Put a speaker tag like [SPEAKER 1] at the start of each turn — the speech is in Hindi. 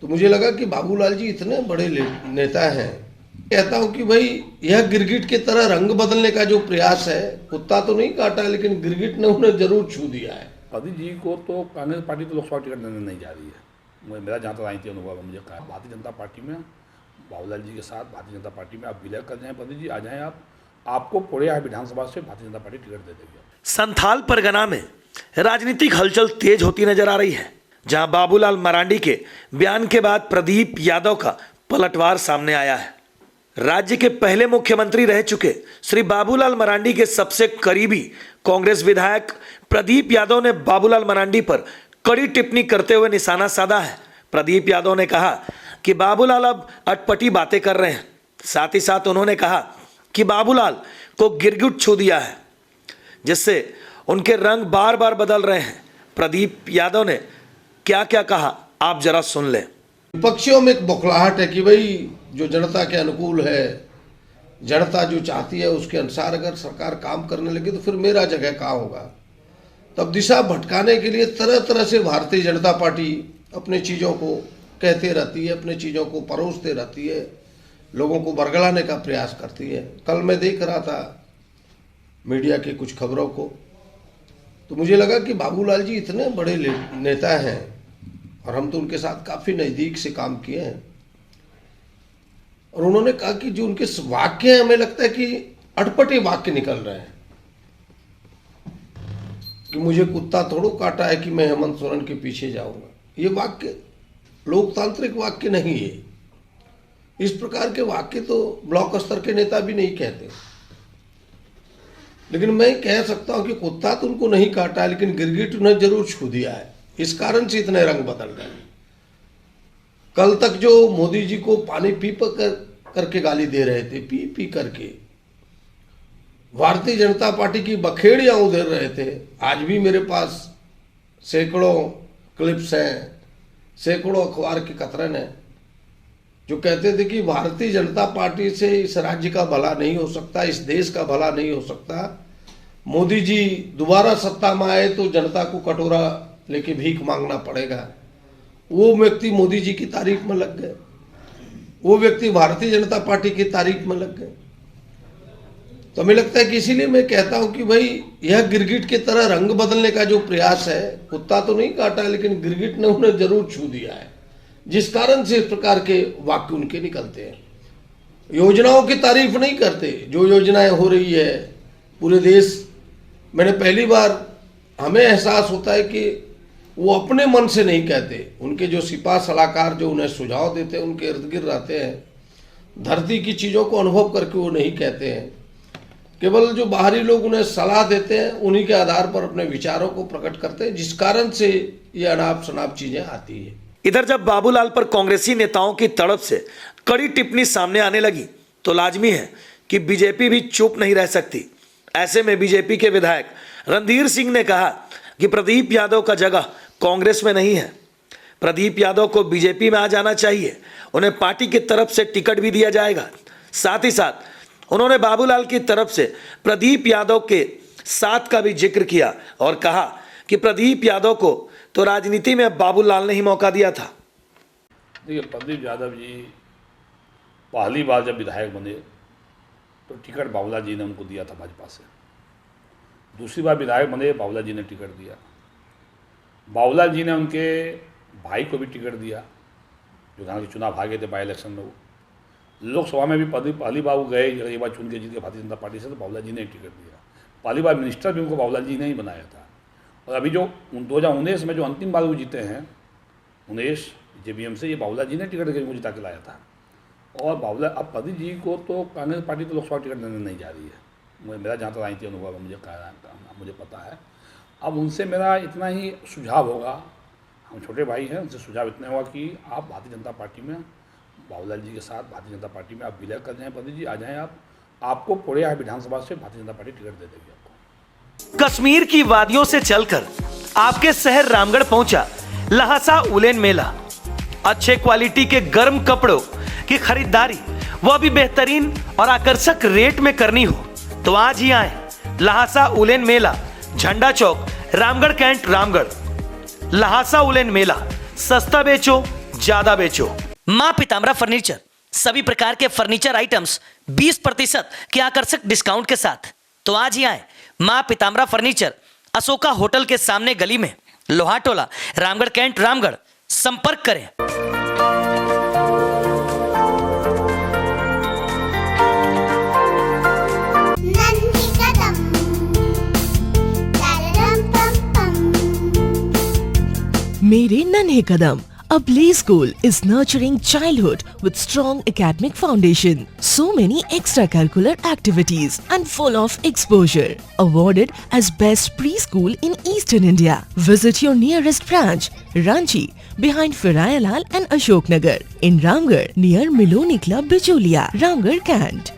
[SPEAKER 1] तो मुझे लगा कि बाबूलाल जी इतने बड़े नेता हैं। कहता हूं कि भाई यह गिरगिट की तरह रंग बदलने का जो प्रयास है, कुत्ता तो नहीं काटा लेकिन गिरगिट ने उन्हें जरूर छू दिया है।
[SPEAKER 2] प्रदीप जी को तो कांग्रेस पार्टी तो लोकसभा टिकट देने नहीं जा रही है। मेरा जहाँ तक राजनीति अनुभव है, मुझे कहा भारतीय जनता पार्टी में बाबूलाल जी के साथ भारतीय जनता पार्टी में आप विलय कर जाएं, प्रदीप जी आ जाएं, आपको पूरे विधानसभा से भारतीय जनता पार्टी टिकट दे देगी।
[SPEAKER 3] संथाल परगना में राजनीतिक हलचल तेज होती नजर आ रही है, जहां बाबूलाल मरांडी के बयान के बाद प्रदीप यादव का पलटवार सामने आया है। राज्य के पहले मुख्यमंत्री रह चुके श्री बाबूलाल मरांडी के सबसे करीबी कांग्रेस विधायक प्रदीप यादव ने बाबूलाल मरांडी पर कड़ी टिप्पणी करते हुए निशाना साधा है। प्रदीप यादव ने कहा कि बाबूलाल अब अटपटी बातें कर रहे हैं। साथ ही साथ उन्होंने कहा कि बाबूलाल को गिरगिट छू दिया है, जिससे उनके रंग बार बार बदल रहे हैं। प्रदीप यादव ने क्या क्या कहा, आप जरा सुन लें।
[SPEAKER 1] विपक्षियों में एक बौखलाहट है कि भाई जो जनता के अनुकूल है, जनता जो चाहती है उसके अनुसार अगर सरकार काम करने लगी तो फिर मेरा जगह कहाँ होगा। तब दिशा भटकाने के लिए तरह तरह से भारतीय जनता पार्टी अपने चीज़ों को कहते रहती है, अपने चीज़ों को परोसते रहती है, लोगों को बरगलाने का प्रयास करती है। कल मैं देख रहा था मीडिया की कुछ खबरों को, तो मुझे लगा कि बाबूलाल जी इतने बड़े नेता हैं और हम तो उनके साथ काफ़ी नज़दीक से काम किए हैं। और उन्होंने कहा कि जो उनके वाक्य हैं, हमें लगता है कि अटपटे वाक्य निकल रहे हैं कि मुझे कुत्ता थोड़ो काटा है कि मैं हेमंत सोरेन के पीछे जाऊंगा। ये वाक्य लोकतांत्रिक वाक्य नहीं है। इस प्रकार के वाक्य तो ब्लॉक स्तर के नेता भी नहीं कहते। लेकिन मैं कह सकता हूं कि कुत्ता तो उनको नहीं काटा, लेकिन गिरगिट उन्हें जरूर छू दिया है। इस कारण से इतने रंग बदल गए। कल तक जो मोदी जी को पानी पी करके गाली दे रहे थे, पी पी करके भारतीय जनता पार्टी की बखेड़ियां उधेड़ रहे थे, आज भी मेरे पास सैकड़ों क्लिप्स हैं, सैकड़ों अखबार के कतरन हैं जो कहते थे कि भारतीय जनता पार्टी से इस राज्य का भला नहीं हो सकता, इस देश का भला नहीं हो सकता। मोदी जी दोबारा सत्ता में आए तो जनता को कटोरा लेके भीख मांगना पड़ेगा। वो व्यक्ति मोदी जी की तारीफ में लग गए, वो व्यक्ति भारतीय जनता पार्टी की तारीफ में लग गए। तो हमें लगता है कि इसीलिए मैं कहता हूं कि भाई यह गिरगिट की तरह रंग बदलने का जो प्रयास है, कुत्ता तो नहीं काटा लेकिन गिरगिट ने उन्हें जरूर छू दिया है, जिस कारण से इस प्रकार के वाक्य उनके निकलते हैं। योजनाओं की तारीफ नहीं करते, जो योजनाएं हो रही है पूरे देश, मैंने पहली बार हमें एहसास होता है कि वो अपने मन से नहीं कहते। उनके जो सिपा सलाहकार जो उन्हें सुझाव देते हैं, उनके इर्द गिर्द रहते हैं, धरती की चीज़ों को अनुभव करके वो नहीं कहते हैं। केवल जो बाहरी लोग उन्हें सलाह देते हैं, उन्हीं के आधार पर अपने विचारों को प्रकट करते हैं, जिस कारण से ये अनाप शनाप चीजें आती है।
[SPEAKER 3] इधर जब बाबूलाल पर कांग्रेसी नेताओं की तरफ से कड़ी टिप्पणी सामने आने लगी तो लाजमी है कि बीजेपी भी चुप नहीं रह सकती। ऐसे में बीजेपी के विधायक रणधीर सिंह ने कहा कि प्रदीप यादव का जगह कांग्रेस में नहीं है, प्रदीप यादव को बीजेपी में आ जाना चाहिए, उन्हें पार्टी की तरफ से टिकट भी दिया जाएगा। साथ ही साथ उन्होंने बाबूलाल की तरफ से प्रदीप यादव के साथ का भी जिक्र किया और कहा कि प्रदीप यादव को तो राजनीति में बाबूलाल ने ही मौका दिया था।
[SPEAKER 2] देखिए, प्रदीप यादव जी पहली बार जब विधायक बने तो टिकट बाबूलाल जी ने उनको दिया था भाजपा से। दूसरी बार विधायक बने, बाबूलाल जी ने टिकट दिया। बाबूलाल जी ने उनके भाई को भी टिकट दिया, जो यहाँ के चुनाव भागे थे बाई इलेक्शन में। वो लोकसभा में भी पहली बार वो गए, एक बार चुन के जीत के भारतीय जनता पार्टी से, तो बाबूलाल जी ने टिकट दिया। पहली बार मिनिस्टर भी उनको बाबूलाल जी ने ही बनाया था। और अभी जो 2019 में जो अंतिम बार वो जीते हैं 19 JVM से, ये बाबूलाल जी ने टिकट उनको जिता के लाया था। और बाबूलाल अब प्रदीप जी को तो कांग्रेस पार्टी तो लोकसभा टिकट देने नहीं जा रही है। मेरा जहाँ तक राजनीति अनुभव है, मुझे पता है। अब उनसे मेरा इतना ही सुझाव होगा, हम छोटे भाई हैं, उनसे सुझाव इतना होगा कि आप भारतीय जनता पार्टी में बाबूलाल जी के साथ भारतीय जनता पार्टी में आप विलय कर जाएं, प्रदीप जी आ जाएं, आपको पूरे विधानसभा से भारतीय जनता पार्टी टिकट दे देगी आपको।
[SPEAKER 3] कश्मीर की वादियों से चलकर आपके शहर रामगढ़ पहुंचा लहासा उलेन मेला। अच्छे क्वालिटी के गर्म कपड़ों की खरीदारी वह भी बेहतरीन और आकर्षक रेट में करनी हो तो आज ही आए लहासा उलेन मेला, झंडा चौक, रामगढ़ कैंट, रामगढ़। लहासा उलेन मेला, सस्ता बेचो, ज्यादा बेचो।
[SPEAKER 4] मां पितामरा फर्नीचर, सभी प्रकार के फर्नीचर आइटम्स 20% के आकर्षक डिस्काउंट के साथ। तो आज ही आए मां पितामरा फर्नीचर, अशोका होटल के सामने गली में, लोहाटोला, रामगढ़ कैंट, रामगढ़। संपर्क करें।
[SPEAKER 5] मेरे नन्हे कदम, a play school is nurturing childhood with strong academic foundation. So many extracurricular activities and full of exposure. Awarded as best preschool in Eastern India. Visit your nearest branch, Ranchi, behind Firayalal and Ashok Nagar. In Ramgarh, near Miloni Club, Bicholia, Ramgarh, Kant.